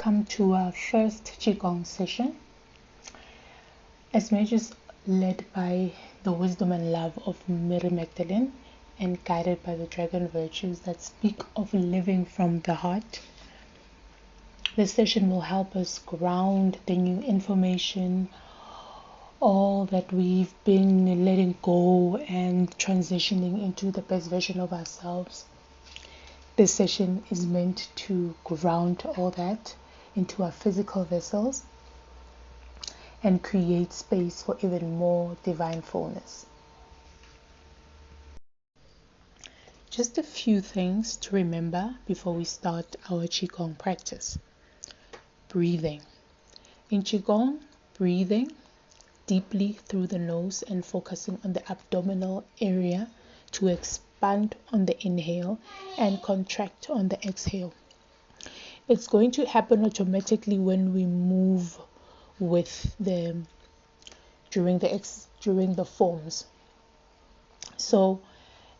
Come to our first Qigong session. As messages led by the wisdom and love of Mary Magdalene and guided by the dragon virtues that speak of living from the heart. This session will help us ground the new information, all that we've been letting go and transitioning into the best version of ourselves. This session is meant to ground all that into our physical vessels and create space for even more divine fullness. Just a few things to remember before we start our Qigong practice. Breathing. In Qigong, breathing deeply through the nose and focusing on the abdominal area to expand on the inhale and contract on the exhale. It's going to happen automatically when we move with during the forms. So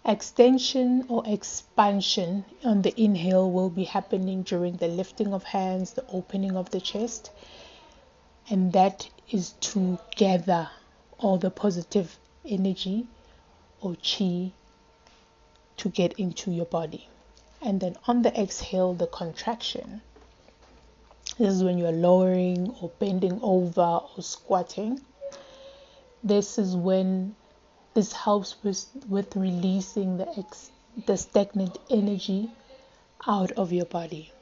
extension or expansion on the inhale will be happening during the lifting of hands, the opening of the chest, and that is to gather all the positive energy or qi to get into your body. And then on the exhale, the contraction. This is when you're lowering or bending over or squatting. This is when this helps with releasing the stagnant energy out of your body.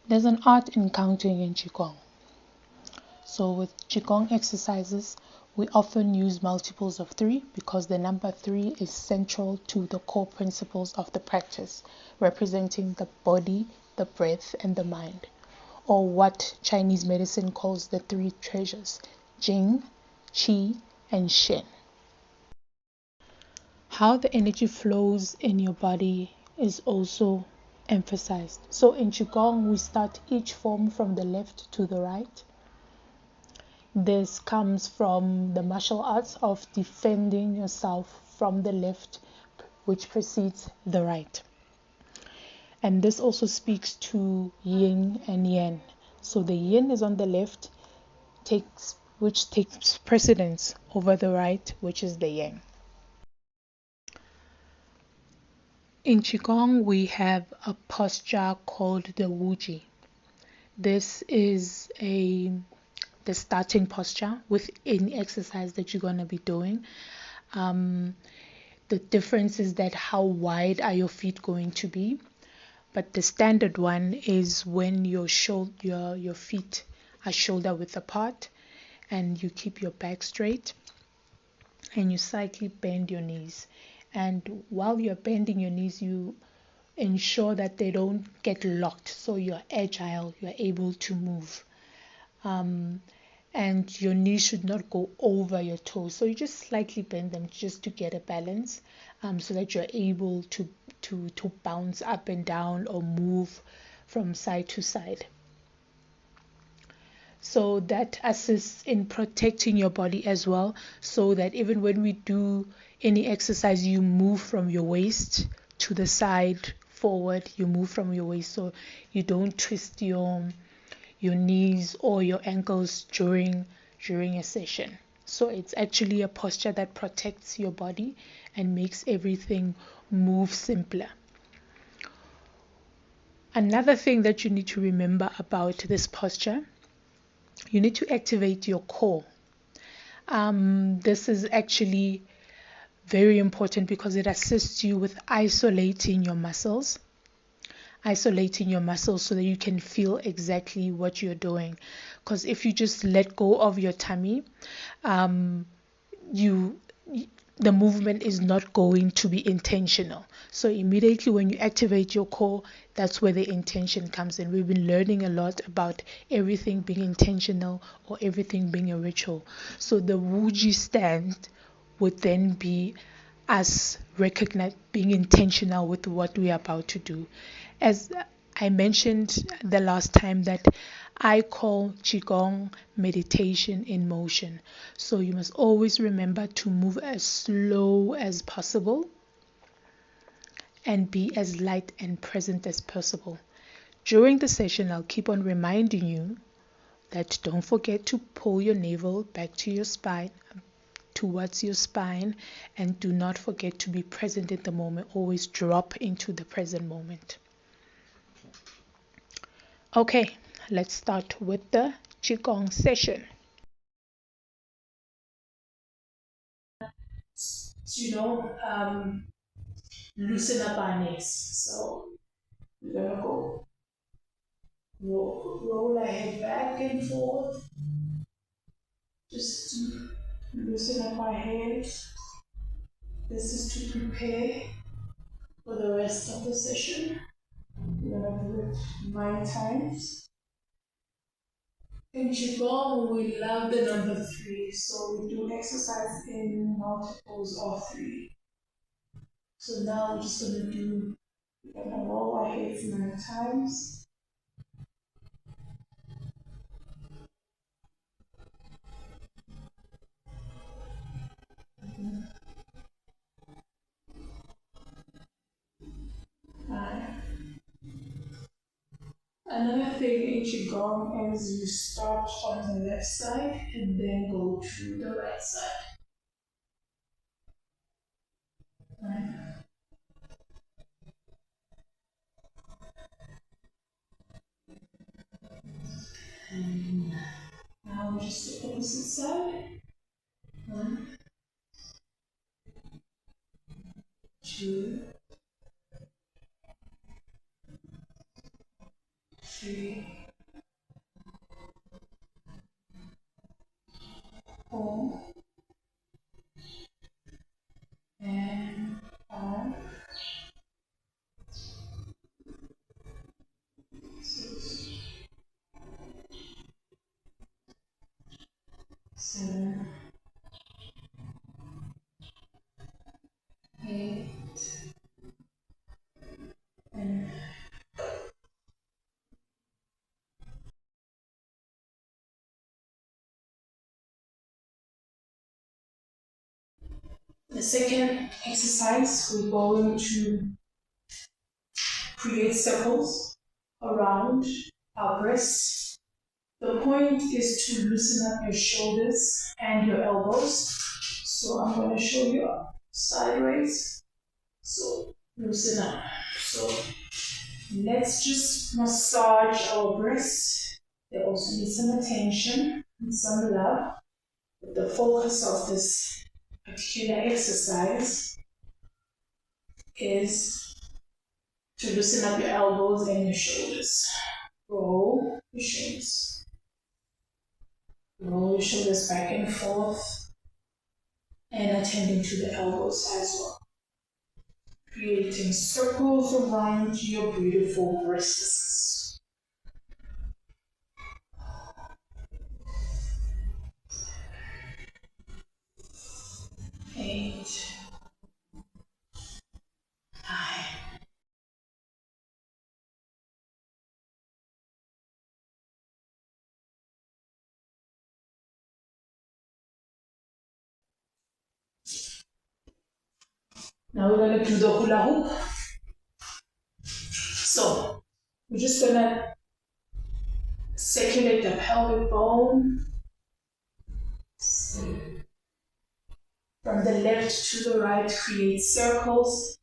There's an art in counting in Qigong. So with Qigong exercises, we often use multiples of 3 because the number 3 is central to the core principles of the practice, representing the body, the breath, and the mind, or what Chinese medicine calls the 3 treasures, Jing, Qi, and Shen. How the energy flows in your body is also emphasized. So in Qigong, we start each form from the left to the right. This comes from the martial arts of defending yourself from the left, which precedes the right. And this also speaks to yin and yang. So the yin is on the left, which takes precedence over the right, which is the yang. In Qigong, we have a posture called the Wuji. This is the starting posture with any exercise that you're going to be doing. The difference is that how wide are your feet going to be, but the standard one is when your feet are shoulder width apart and you keep your back straight and you slightly bend your knees. And while you're bending your knees, you ensure that they don't get locked, so you're agile, you're able to move. And your knees should not go over your toes, so you just slightly bend them just to get a balance, so that you're able to bounce up and down or move from side to side. So that assists in protecting your body as well, so that even when we do any exercise, you move from your waist to the side forward, you move from your waist, so you don't twist your knees or your ankles during a session. So it's actually a posture that protects your body and makes everything move simpler. Another thing that you need to remember about this posture, you need to activate your core. This is actually very important because it assists you with isolating your muscles so that you can feel exactly what you're doing. Because if you just let go of your tummy, the movement is not going to be intentional. So immediately when you activate your core, that's where the intention comes in. We've been learning a lot about everything being intentional or everything being a ritual. So the Wuji stand would then be us being intentional with what we are about to do. As I mentioned the last time, that I call Qigong meditation in motion. So you must always remember to move as slow as possible and be as light and present as possible. During the session, I'll keep on reminding you that don't forget to pull your navel back to your spine, towards your spine, and do not forget to be present in the moment. Always drop into the present moment. Okay, let's start with the Qigong session. Loosen up our necks. So we're gonna go roll our head back and forth, just to loosen up our head. This is to prepare for the rest of the session. We're gonna do it 9 times. In Qigong, we love the number 3, so we do exercise in multiples of 3. So now we're gonna roll our heads 9 times. Another thing in Qigong is you start on the left side and then go to the right side. Right. And now just the opposite side. 1, 2, 3, 4, and 5, 6, 7, 8, and 9. The second exercise, we're going to create circles around our breasts. The point is to loosen up your shoulders and your elbows. So I'm going to show you sideways. So loosen up. So let's just massage our breasts. There also needs some attention and some love. But the focus of this particular exercise is to loosen up your elbows and your shoulders. Roll your shoulders. Roll your shoulders back and forth, and attending to the elbows as well. Creating circles around your beautiful breasts. 8, 9. Now we're going to do the hula hoop. So we're just going to circulate the pelvic bone from the left to the right, create circles.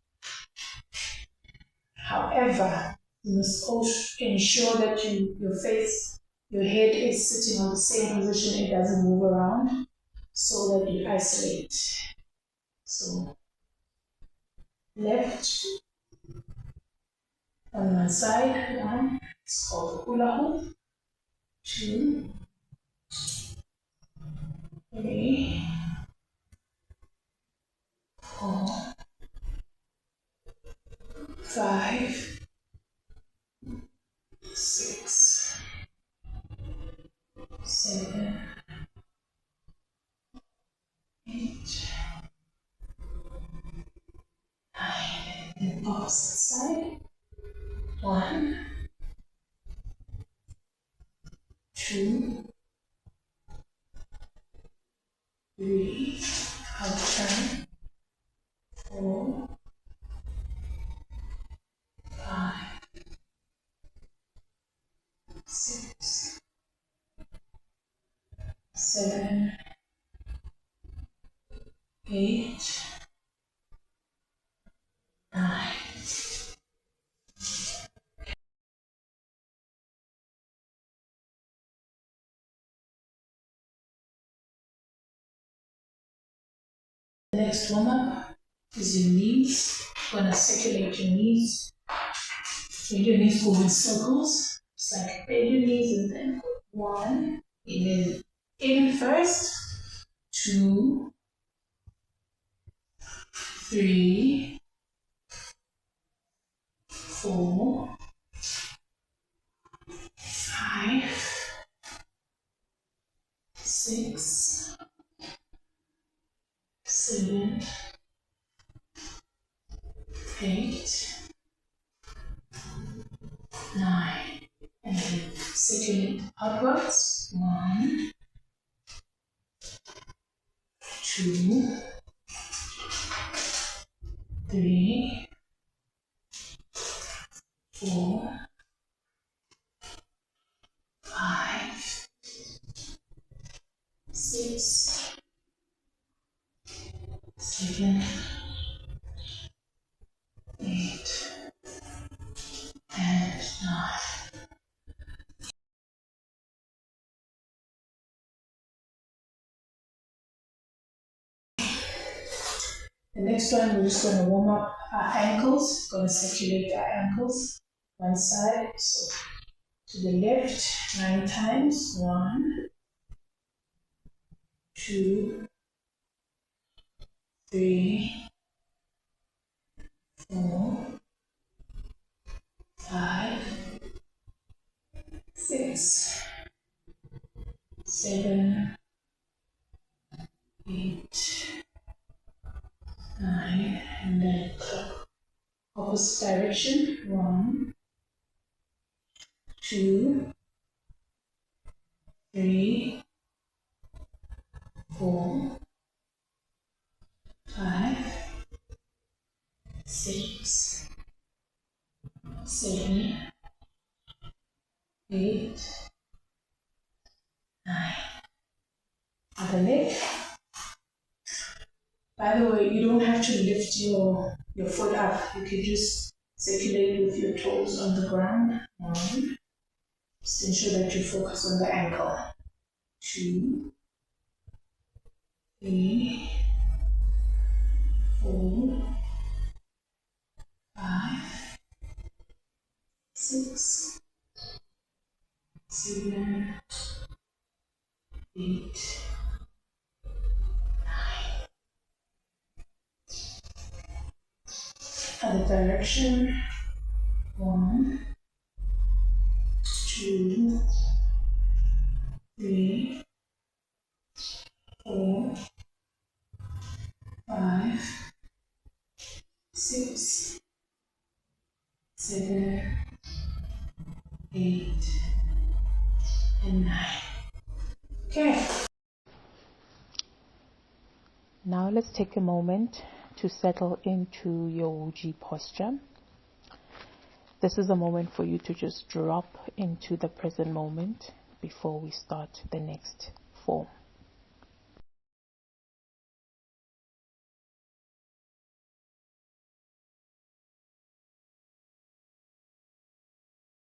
However, you must also ensure that your head is sitting on the same position, it doesn't move around, so that you isolate. So left on one side, 1, it's called hula hoop, 2, 3, 4, 5, 6, 7, 8, 9, and the opposite side, 1, 2, 3, I'll turn, 4, 5, 6, 7, 8, 9. The next warm-up is your knees. You're gonna circulate your knees. Make your knees go in circles. It's like bend your knees and then 1. And then in first. 2, 3, 4, 5, 6, 7, 8, 9, and then circulate upwards. 1, 2, 3, 4, 5, 6, 7, 8, and 9. The next one, we're just going to warm up our ankles. Going to circulate our ankles. One side, so to the left 9 times. 1, 2, 3, 4, 5, 6, 7, 8, 9, and then opposite direction. 1, 2, 3, 4, 5, 6, 7, 8, 9. Other leg. By the way, you don't have to lift your foot up. You can just circulate with your toes on the ground. 1. Just ensure that you focus on the ankle. 2, 3, 4, 5, 6, 7, 8, 9. Other direction. 1, 2, 3, 4, 5, 6, 7, 8, and 9. Okay. Now let's take a moment to settle into your Wuji posture. This is a moment for you to just drop into the present moment before we start the next form.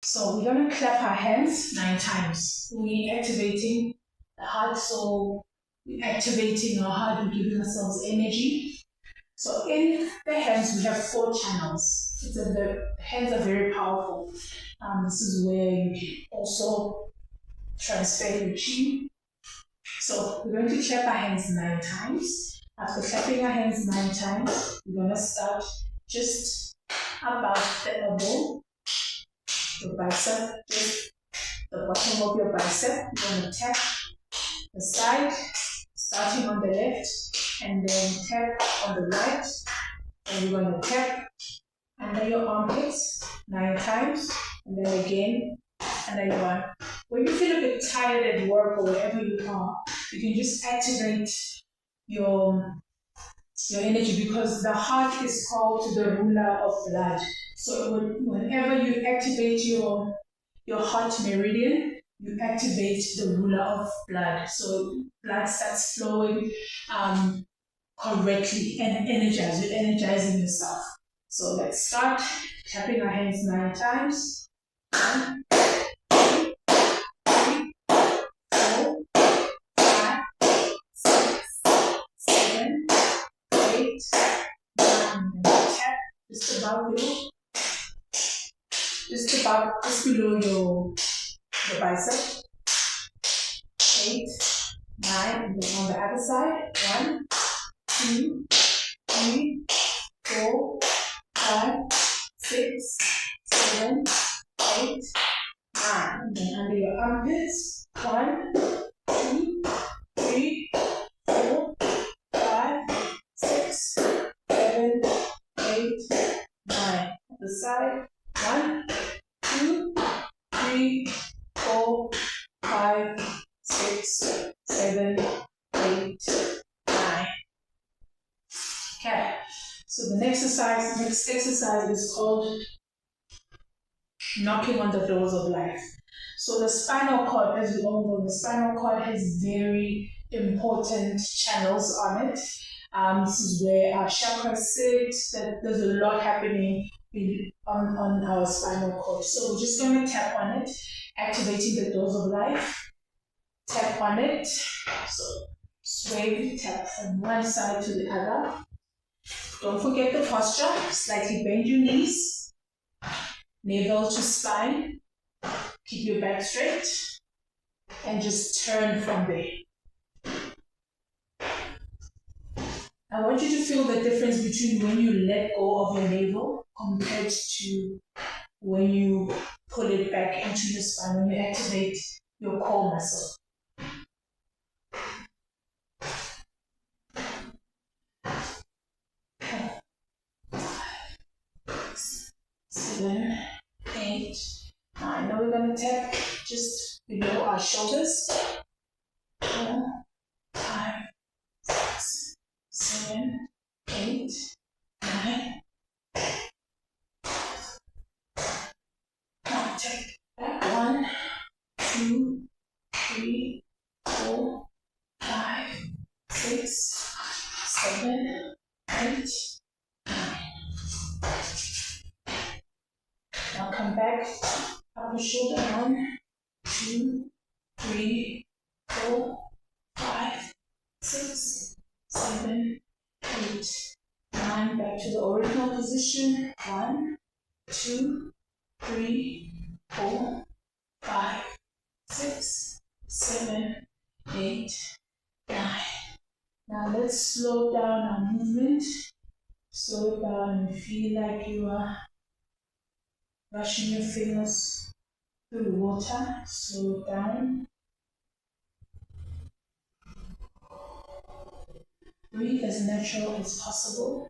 So we're going to clap our hands 9 times. We're activating the heart, so we're activating our heart, we're giving ourselves energy. So in the hands we have 4 channels. The hands are very powerful. This is where you can also transfer your chi. So we're going to clap our hands 9 times. After clapping our hands 9 times, we're going to start just above the elbow, your bicep, just the bottom of your bicep. You're going to tap the side, starting on the left, and then tap on the right. And you're going to tap under your armpits 9 times, and then again under your arm. When you feel a bit tired at work or wherever you are, you can just activate your energy, because the heart is called the ruler of blood. So whenever you activate your your heart meridian, you activate the ruler of blood. So blood starts flowing correctly and you're energizing yourself. So let's start tapping our hands 9 times. 1, 2, 3, 4, 5, 6, 7, 8, 9. And tap just below your bicep. 8, 9, and then on the other side. 1, 2, 3, 4, 5, 6, 7, 8, 9. And then under your armpits. 1, 2, 3, 4, 5, 6, 7, 8, 9. The side. 1, 2, 3, 4, 5, 6, 7, 8, 9. Okay. So the next exercise is called knocking on the doors of life. So the spinal cord, as we all know, the spinal cord has very important channels on it. This is where our chakras sit. There's a lot happening on our spinal cord. So we're just going to tap on it, activating the doors of life. Tap on it. So sway, tap from one side to the other. Don't forget the posture. Slightly bend your knees. Navel to spine. Keep your back straight. And just turn from there. I want you to feel the difference between when you let go of your navel compared to when you pull it back into your spine, when you activate your core muscle. 7, 8, 9. Now we're going to tap just below our shoulders. 4, 5, 6, 7, 8, 9. Now tap back. 1, 2, 3, 4, 5, 6, 7, 8, 9. Now come back, upper shoulder. 1, 2, 3, 4, 5, 6, 7, 8, 9. Back to the original position. 1, 2, 3, 4, 5, 6, 7, 8, 9. Now let's slow down our movement. Slow it down and feel like you are brushing your fingers through the water. Slow it down. Breathe as natural as possible.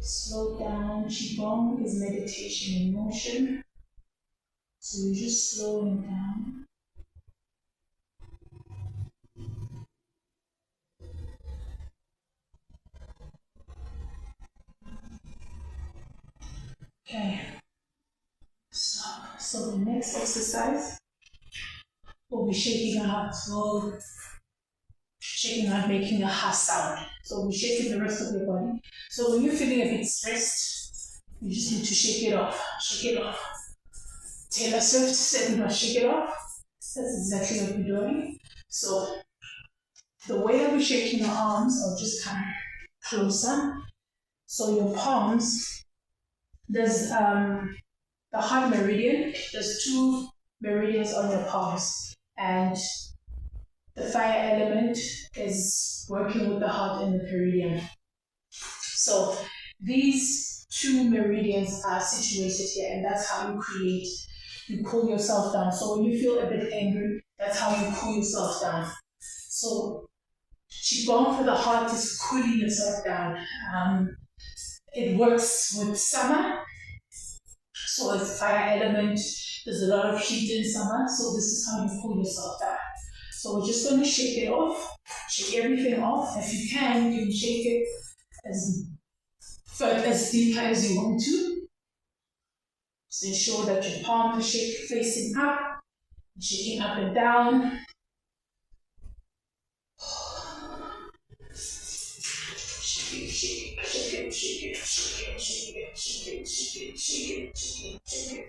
Slow down. Qigong is meditation in motion. So you're just slowing down. Okay. So the next exercise, we'll be shaking our making a ha sound. So we're shaking the rest of your body. So when you're feeling a bit stressed, you just need to shake it off. Shake it off. Taylor Swift said, "No, shake it off." That's exactly what we're doing. So the way that we're shaking your arms, I'll just come closer. So your palms, there's the heart meridian. There's 2 meridians on your palms, and the fire element is working with the heart and the meridian. So these 2 meridians are situated here, and that's how you cool yourself down. So when you feel a bit angry, that's how you cool yourself down. So Qigong for the heart is cooling yourself down. It works with summer. So it's a fire element. There's a lot of heat in summer. So this is how you cool yourself down. So we're just going to shake it off. Shake everything off. If you can shake it as deep as you want to. So ensure that your palms are facing up, shaking up and down. Shake it, shake it, shake it, shake it, shake it, shake it, shake it, shake it, shake it, shake it, shake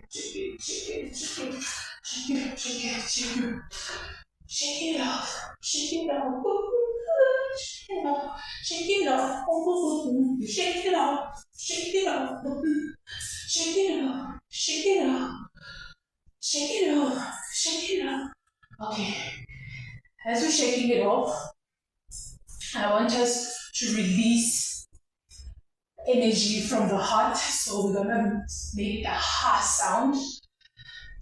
it, shake it, shake it, shake it, shake it, shake it, shake it. Shake it off, shake it off, shake it off, shake it off, shake it off, shake it off, shake it off, shake it off, shake it off, shake it off. Okay, as we're shaking it off, I want us to release energy from the heart. So we're gonna make a ha sound.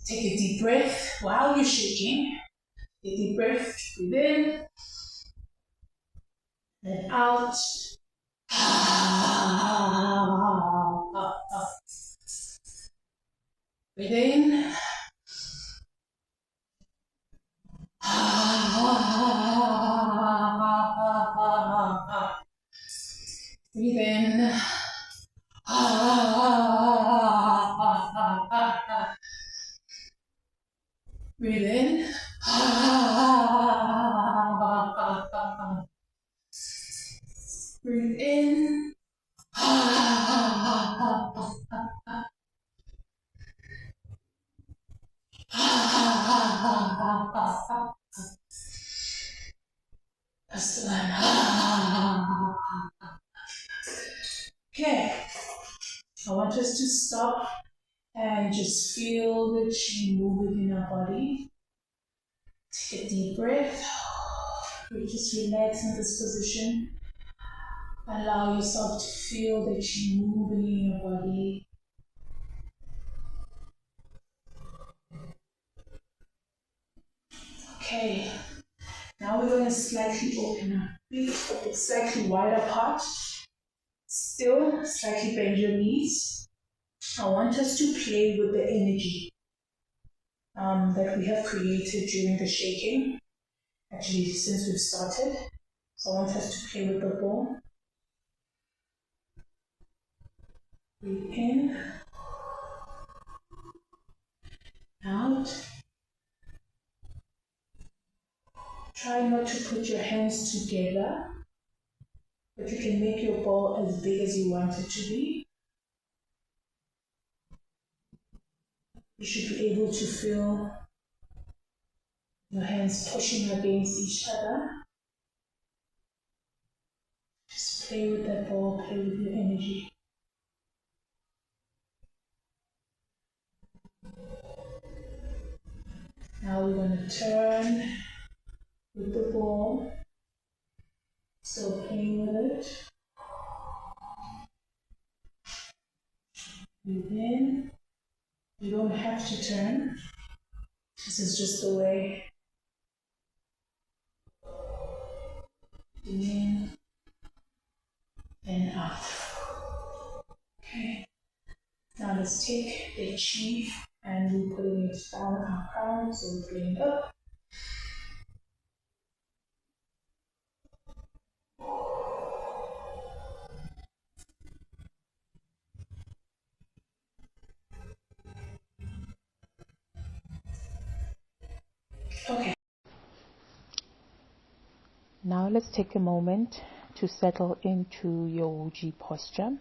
Take a deep breath while you're shaking. Take a deep breath, breathe in and out. Breathe in. Breathe in. Breathe in. Breathe in. That's the one. Okay. I want us to stop and just feel the Qi move within our body. Take a deep breath. Just relax in this position. Allow yourself to feel the Qi moving in your body. Okay. Now we're going to slightly open our feet, slightly wide apart. Still, slightly bend your knees. I want us to play with the energy that we have created during the shaking. Actually, since we've started. So I want us to play with the ball. Breathe in. Out. Try not to put your hands together, but you can make your ball as big as you want it to be. You should be able to feel your hands pushing against each other. Just play with that ball, play with your energy. Now we're going to turn with the ball, still playing with it. Breathe in. You don't have to turn. This is just the way. In and out. Okay. Now let's take the Qi and we're putting it down our crown, so we're bringing it up. Okay. Now let's take a moment to settle into your Wuji posture.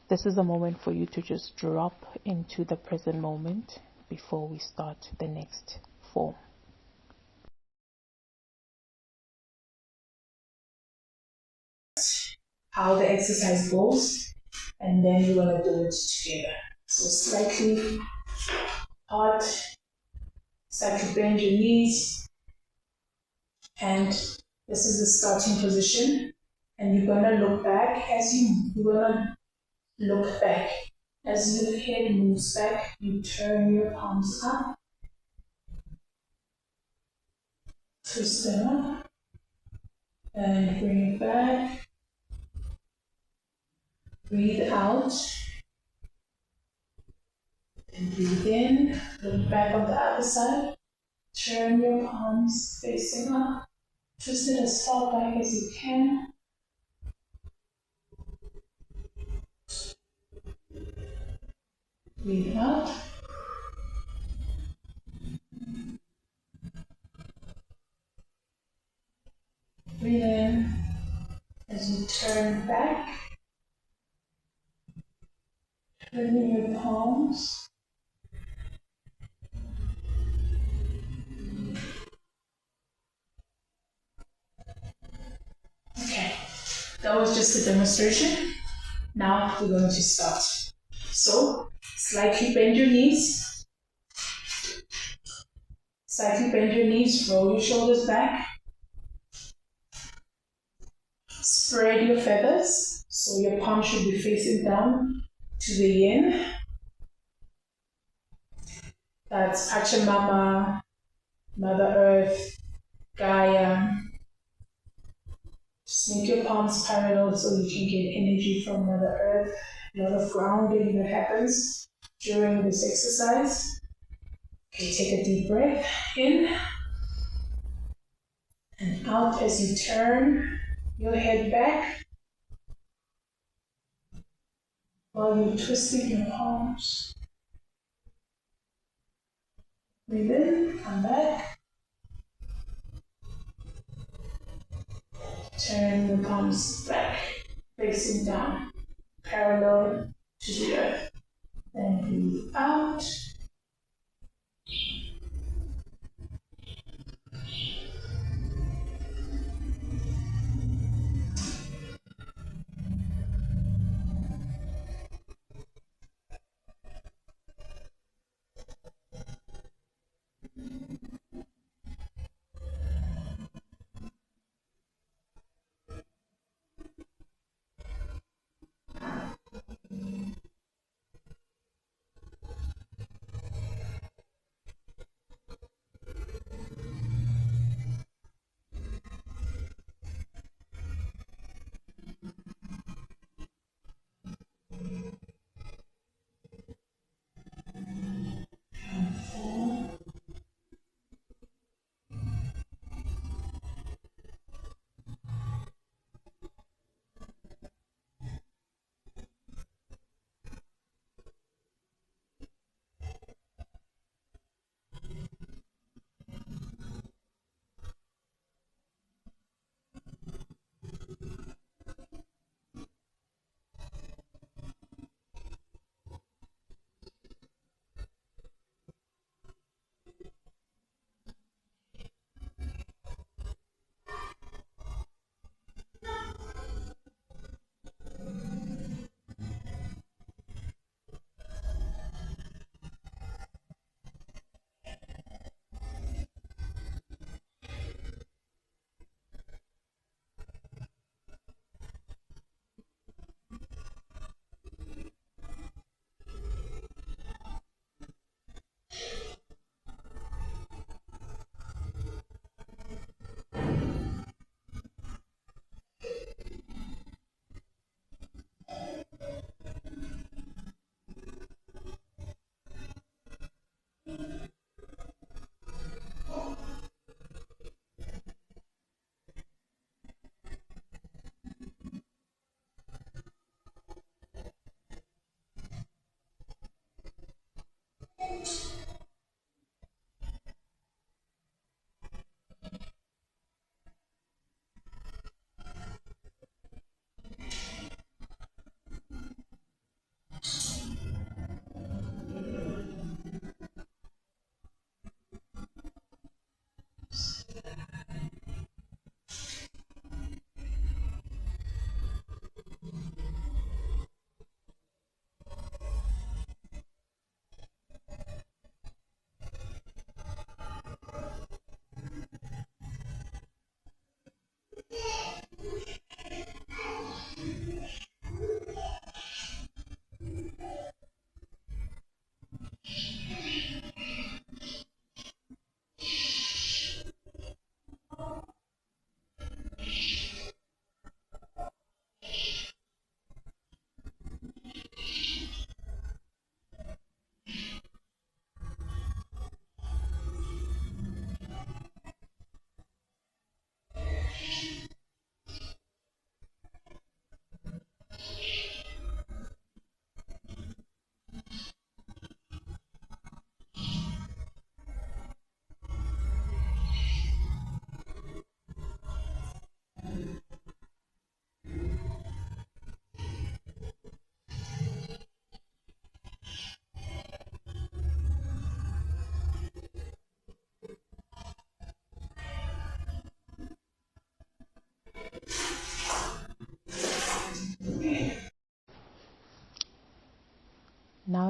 This is a moment for you to just drop into the present moment before we start the next form. How the exercise goes, and then you're going to do it together. So slightly hard, slightly bend your knees, and this is the starting position. And you're going to look back as you're going to look back. As your head moves back, you turn your palms up, twist them up, and bring it back. Breathe out, and breathe in. Look back on the other side. Turn your palms facing up. Twist it as far back as you can. Breathe out. Breathe in as you turn back, turning your palms. Okay, that was just a demonstration. Now we're going to start. So, slightly bend your knees. Slightly bend your knees, roll your shoulders back. Spread your feathers, so your palm should be facing down to the yin. That's Pachamama, Mother Earth, Gaia. Just make your palms parallel so you can get energy from Mother Earth. A lot of grounding that happens during this exercise. Okay, take a deep breath in and out as you turn your head back while you're twisting your palms. Breathe in, come back. Turn the palms back, facing down, parallel to the earth. Then breathe out.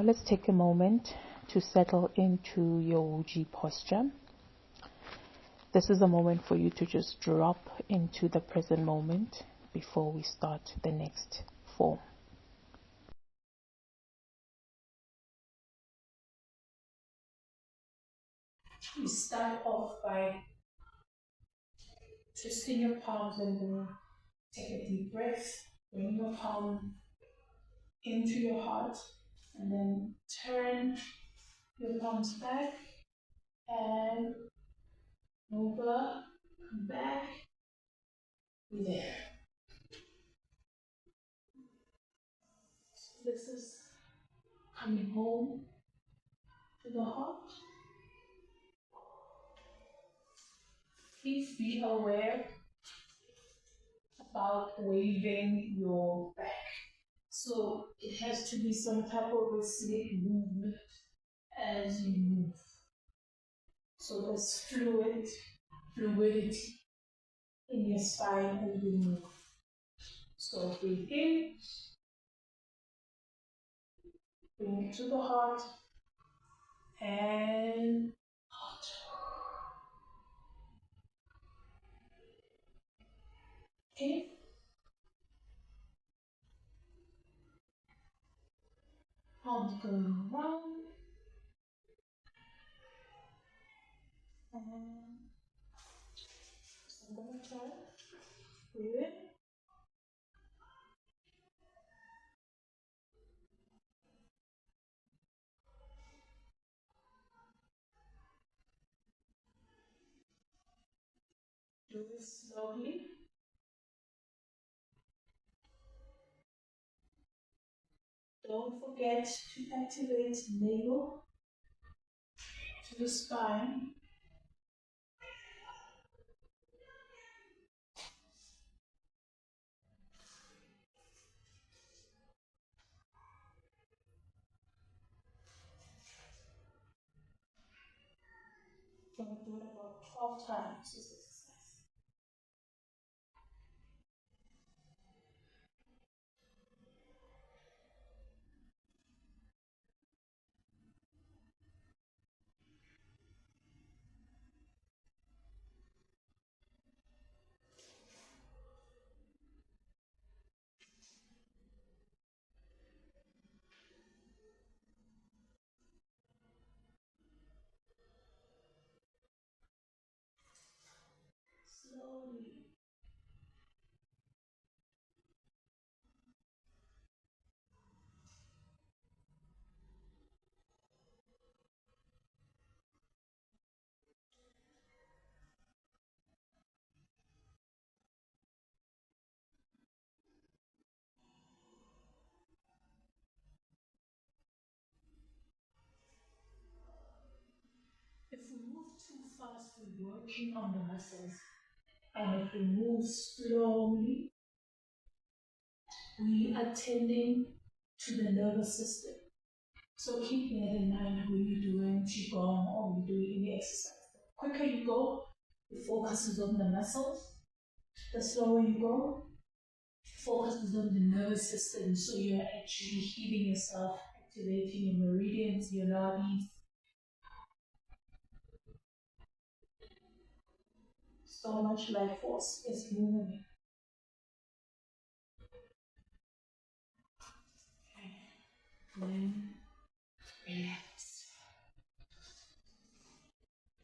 let's take a moment to settle into your Wuji posture. This is a moment for you to just drop into the present moment before we start the next form. You start off by twisting your palms and then take a deep breath. Bring your palm into your heart and then turn your palms back and over, come back, there. So this is coming home to the heart. Please be aware about waving your back. So it has to be some type of a slick movement as you move. So there's fluidity in your spine as you move. So breathe in, bring it to the heart, and out. Okay? Palms going around. And so I'm going to turn. Breathe in. Do this slowly. Don't forget to activate navel to the spine. We're going to do it about 12 times this exercise. Slowly. If we move too fast, we're working on the muscles. And if we move slowly, we are tending to the nervous system. So keep that in mind when you're doing Qigong or you're doing any exercise. The quicker you go, it focuses on the muscles. The slower you go, it focuses on the nervous system. So you're actually healing yourself, activating your meridians, your nadis. So much life force is moving. Then relax.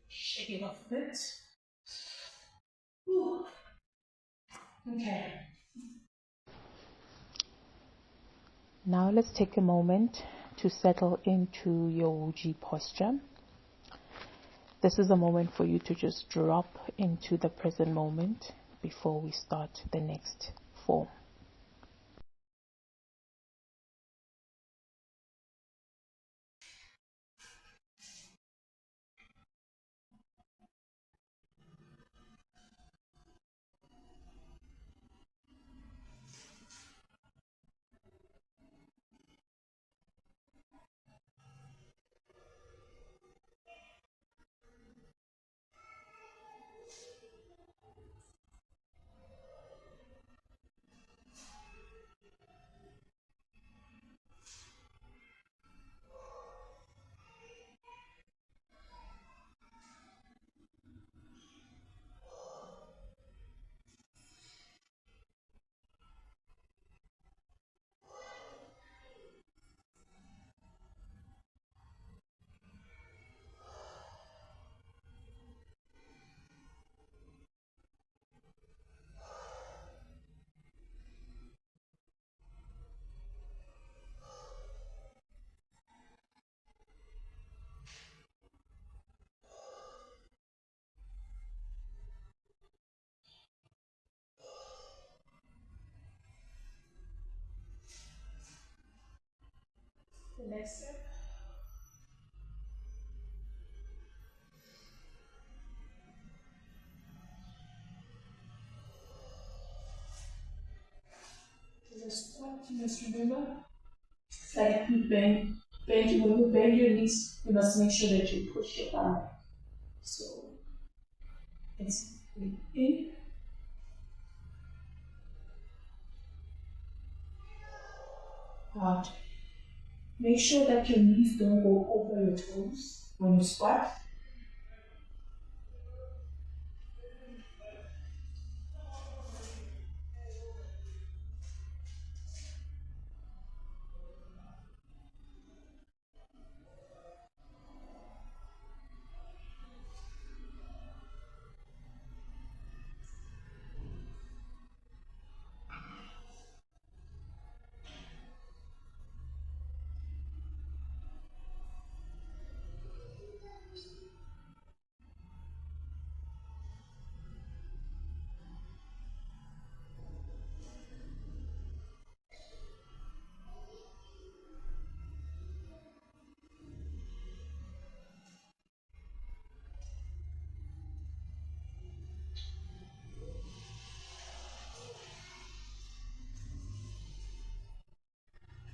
Shake it off a bit. Whew. Okay. Now let's take a moment to settle into your Wuji posture. This is a moment for you to just drop into the present moment before we start the next form. next step. Just remember, it's like you bend, when you bend your knees, you must make sure that you push your arm. So it's in, out. Make sure that your knees don't go over your toes when you squat.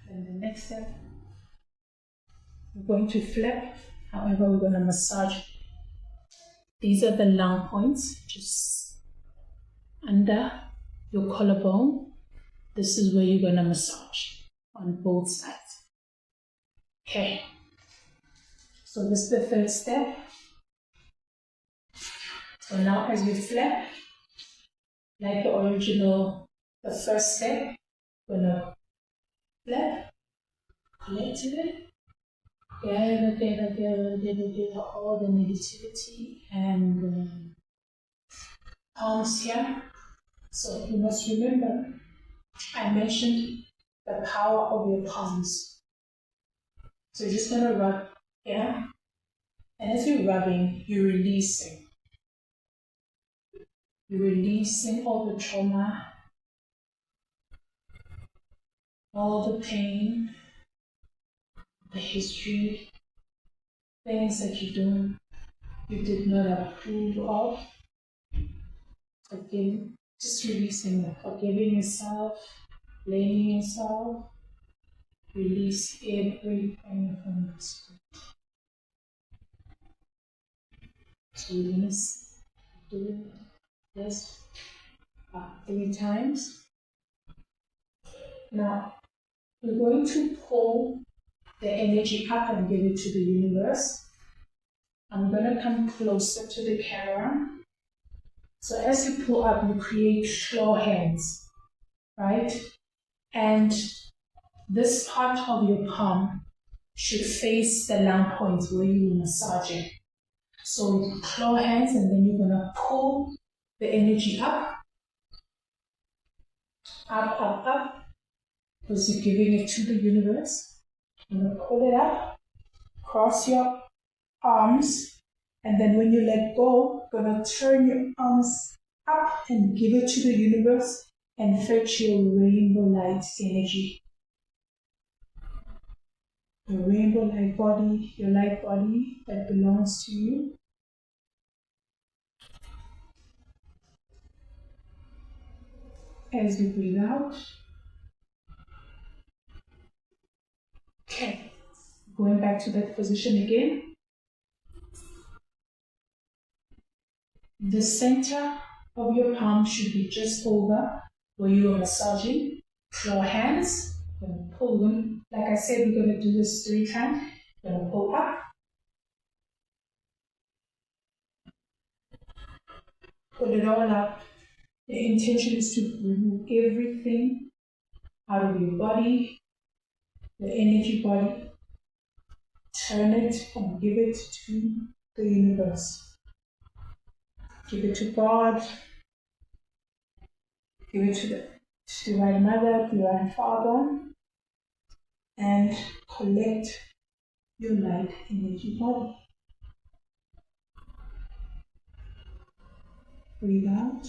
And the next step, we're going to flip. However, we're going to massage. These are the lung points, just under your collarbone. This is where you're going to massage on both sides. Okay. So this is the third step. So now as we flip, like the first step, we're going to flip, collectively, gather all the negativity and palms here. So you must remember, I mentioned the power of your palms. So you're just going to rub here, and as you're rubbing, you're releasing. You're releasing all the trauma, all the pain, the history, things that you did not approve of. Again, just releasing them, forgiving yourself, blaming yourself. Release everything from this. So we're going to do this about 3 times. Now, we're going to pull the energy up and give it to the universe. I'm going to come closer to the camera. So as you pull up, you create claw hands, right? And this part of your palm should face the lung points where you will massage it. So claw hands, and then you're going to pull the energy up, up, up, up, because you're giving it to the universe. You're going to pull it up, cross your arms, and then when you let go, you're going to turn your arms up and give it to the universe and fetch your rainbow light energy. Your rainbow light body, your light body that belongs to you. As you breathe out. Okay, going back to that position again. The center of your palm should be just over where you are massaging. Claw hands, and pull them. Like I said, we're going to do this 3 times. We're going to pull up. Pull it all up. The intention is to remove everything out of your body, the energy body. Turn it and give it to the universe. Give it to God. Give it to the Divine Mother, Divine Father, and collect your light energy body. Breathe out.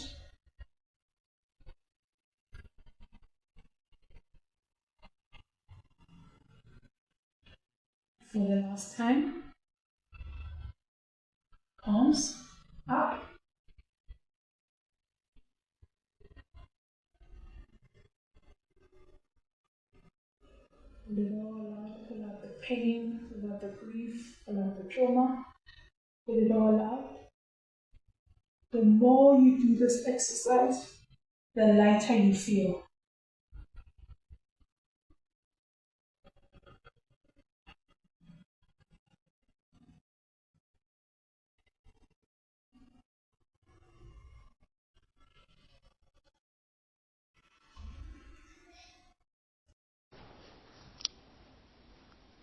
For the last time, palms up. Pull it all out, pull out the pain, pull out the grief, pull out the trauma, pull it all out. The more you do this exercise, the lighter you feel.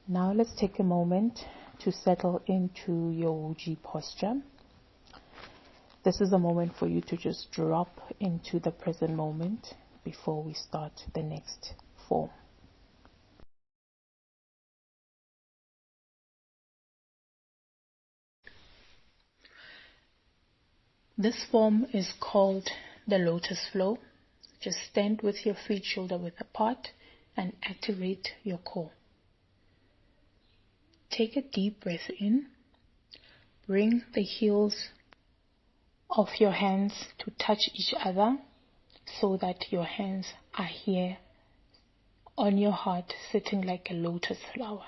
Now let's take a moment to settle into your Wuji posture. This is a moment for you to just drop into the present moment before we start the next form. This form is called the lotus flow. Just stand with your feet shoulder width apart and activate your core. Take a deep breath in. Bring the heels of your hands to touch each other so that your hands are here on your heart, sitting like a lotus flower.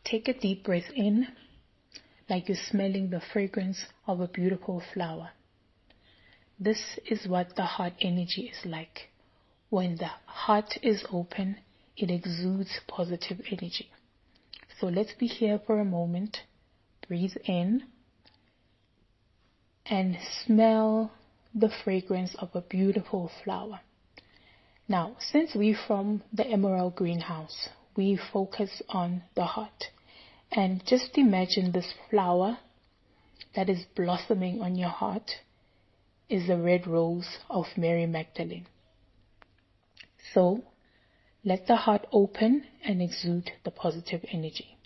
Take a deep breath in, like you're smelling the fragrance of a beautiful flower. This is what the heart energy is like. When the heart is open, it exudes positive energy. So let's be here for a moment. Breathe in and smell the fragrance of a beautiful flower. Now, since we're from the Emerald Greenhouse, we focus on the heart. And just imagine this flower that is blossoming on your heart is the red rose of Mary Magdalene. So, let the heart open and exude the positive energy.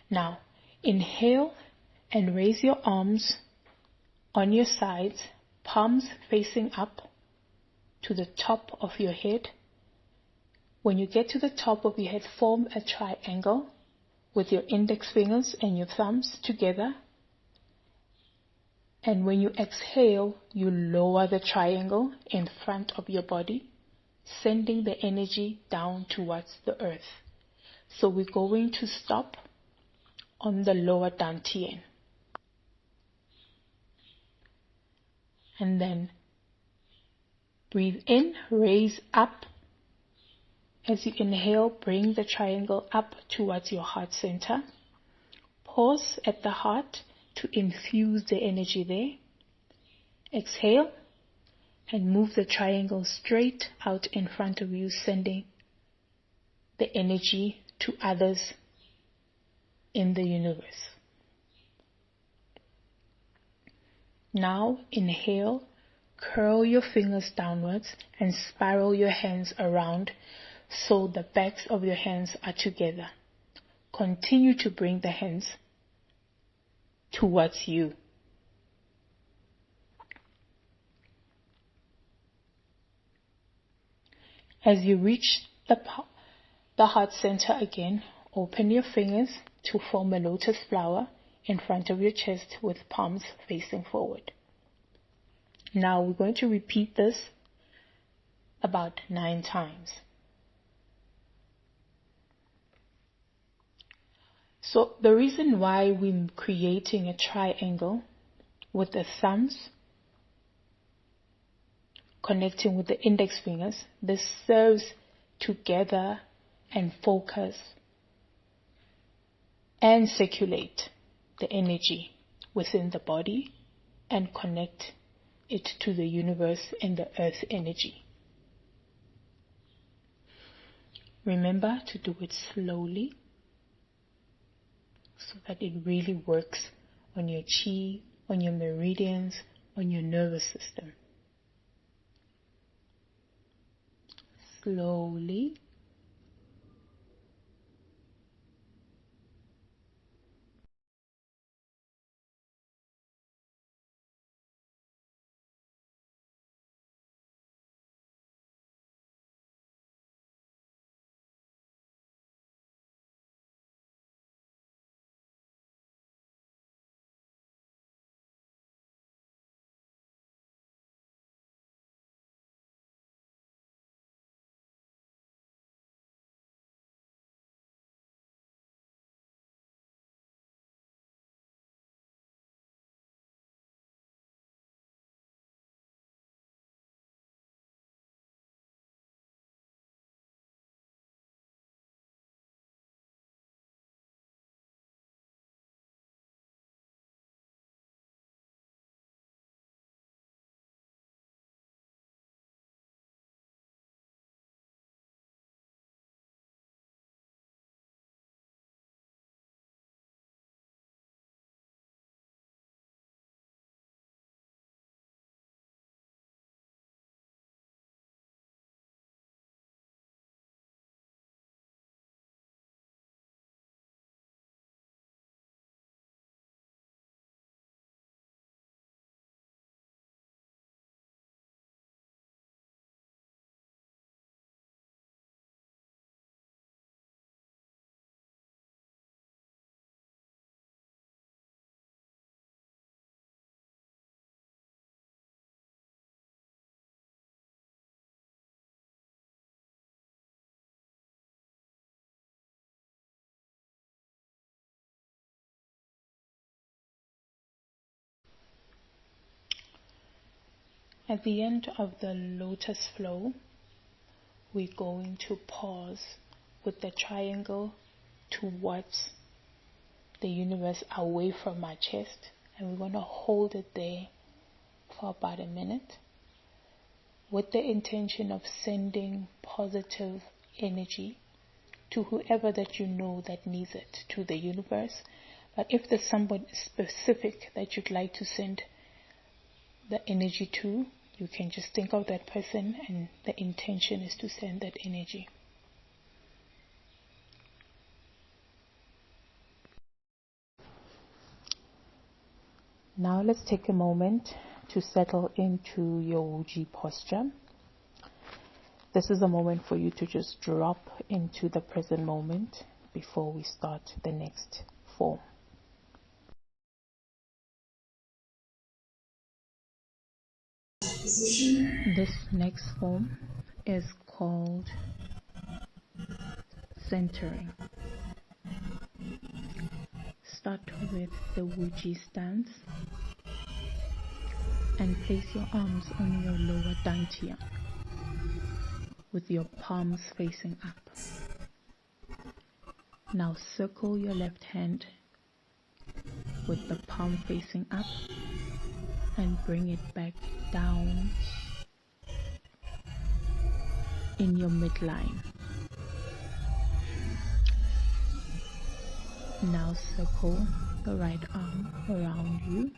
Now, inhale and raise your arms on your sides, palms facing up to the top of your head. When you get to the top of your head, form a triangle with your index fingers and your thumbs together. And when you exhale, you lower the triangle in front of your body, sending the energy down towards the earth. So we're going to stop on the lower dantian. And then breathe in, raise up. As you inhale, bring the triangle up towards your heart center. Pause at the heart to infuse the energy there. Exhale and move the triangle straight out in front of you, sending the energy to others in the universe. Now inhale, curl your fingers downwards and spiral your hands around so the backs of your hands are together. Continue to bring the hands towards you. As you reach the heart center again, open your fingers to form a lotus flower in front of your chest with palms facing forward. Now we're going to repeat this about 9 times. So the reason why we're creating a triangle with the thumbs connecting with the index fingers, this serves to gather and focus and circulate the energy within the body and connect it to the universe and the earth energy. Remember to do it slowly so that it really works on your chi, on your meridians, on your nervous system. Slowly. At the end of the lotus flow, we're going to pause with the triangle towards the universe away from my chest, and we're going to hold it there for about a minute with the intention of sending positive energy to whoever that you know that needs it, to the universe. But if there's somebody specific that you'd like to send the energy to, you can just think of that person and the intention is to send that energy. Now let's take a moment to settle into your Wuji posture. This is a moment for you to just drop into the present moment before we start the next form. This next form is called centering. Start with the Wuji stance and place your arms on your lower dantian with your palms facing up. Now circle your left hand with the palm facing up and bring it back down in your midline. Now circle the right arm around you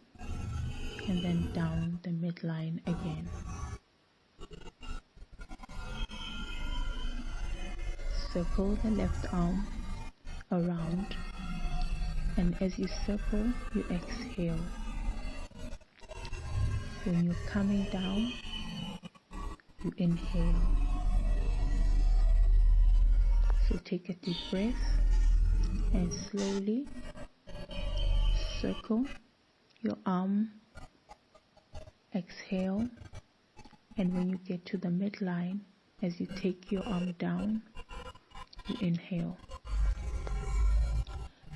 and then down the midline again. Circle the left arm around, and as you circle, you exhale. When you're coming down, you inhale. So take a deep breath and slowly circle your arm, exhale, and when you get to the midline, as you take your arm down, you inhale.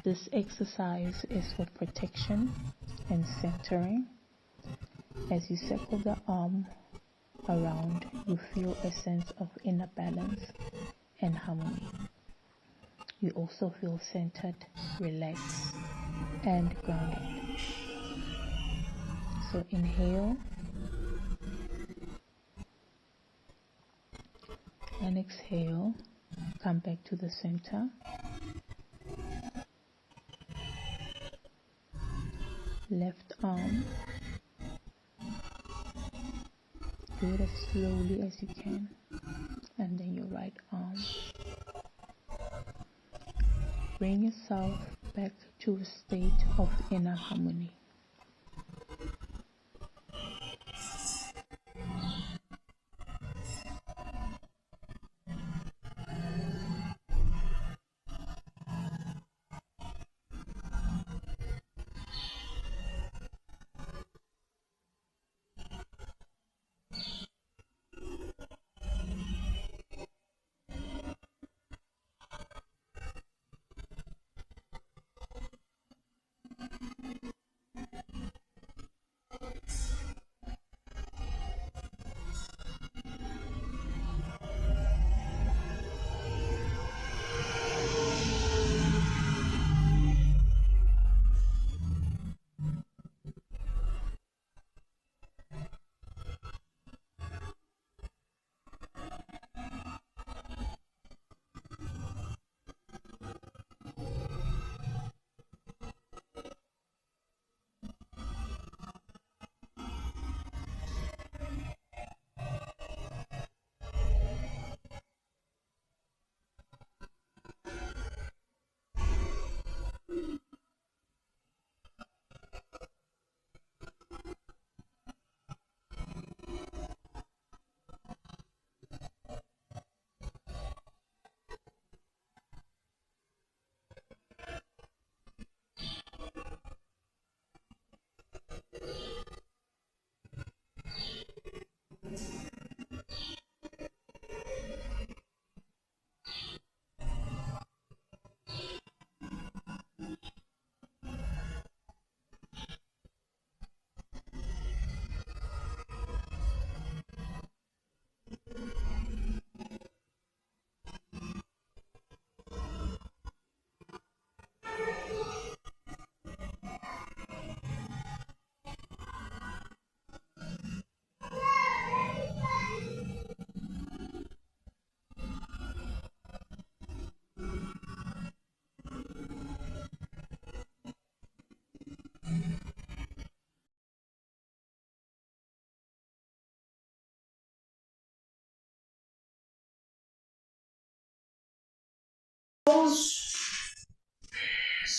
This exercise is for protection and centering. As you circle the arm around, you feel a sense of inner balance and harmony. You also feel centered, relaxed, and grounded. So inhale and exhale. Come back to the center. Left arm. Do it as slowly as you can. And then your right arm. Bring yourself back to a state of inner harmony.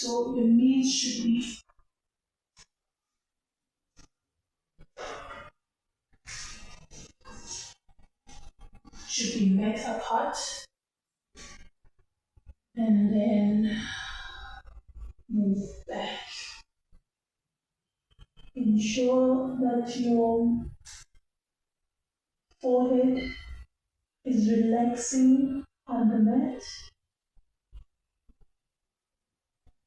So your knees should be met apart, and then move back. Ensure that your forehead is relaxing on the mat,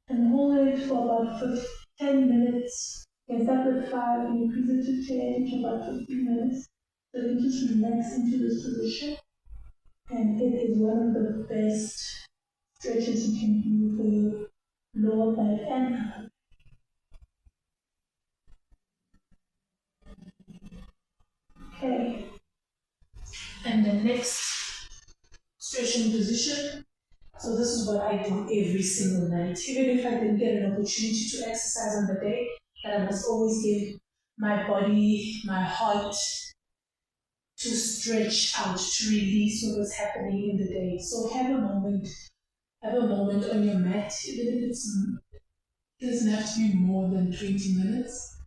and hold it for about 10 minutes. You can start with 5 and increase it to 10 to about 15 minutes. So you just relax into this position, and it is one of the best stretches you can do for your lower back and upper. Okay. And the next stretching position. So this is what I do every single night. Even if I didn't get an opportunity to exercise on the day, that I must always give my body, my heart to stretch out, to release what was happening in the day. So have a moment on your mat, even if it doesn't have to be more than 20 minutes.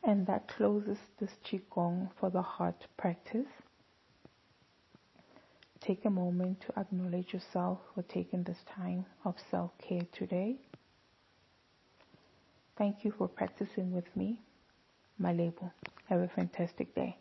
And that closes this Qigong for the heart practice. Take a moment to acknowledge yourself for taking this time of self-care today. Thank you for practicing with me. My label. Have a fantastic day.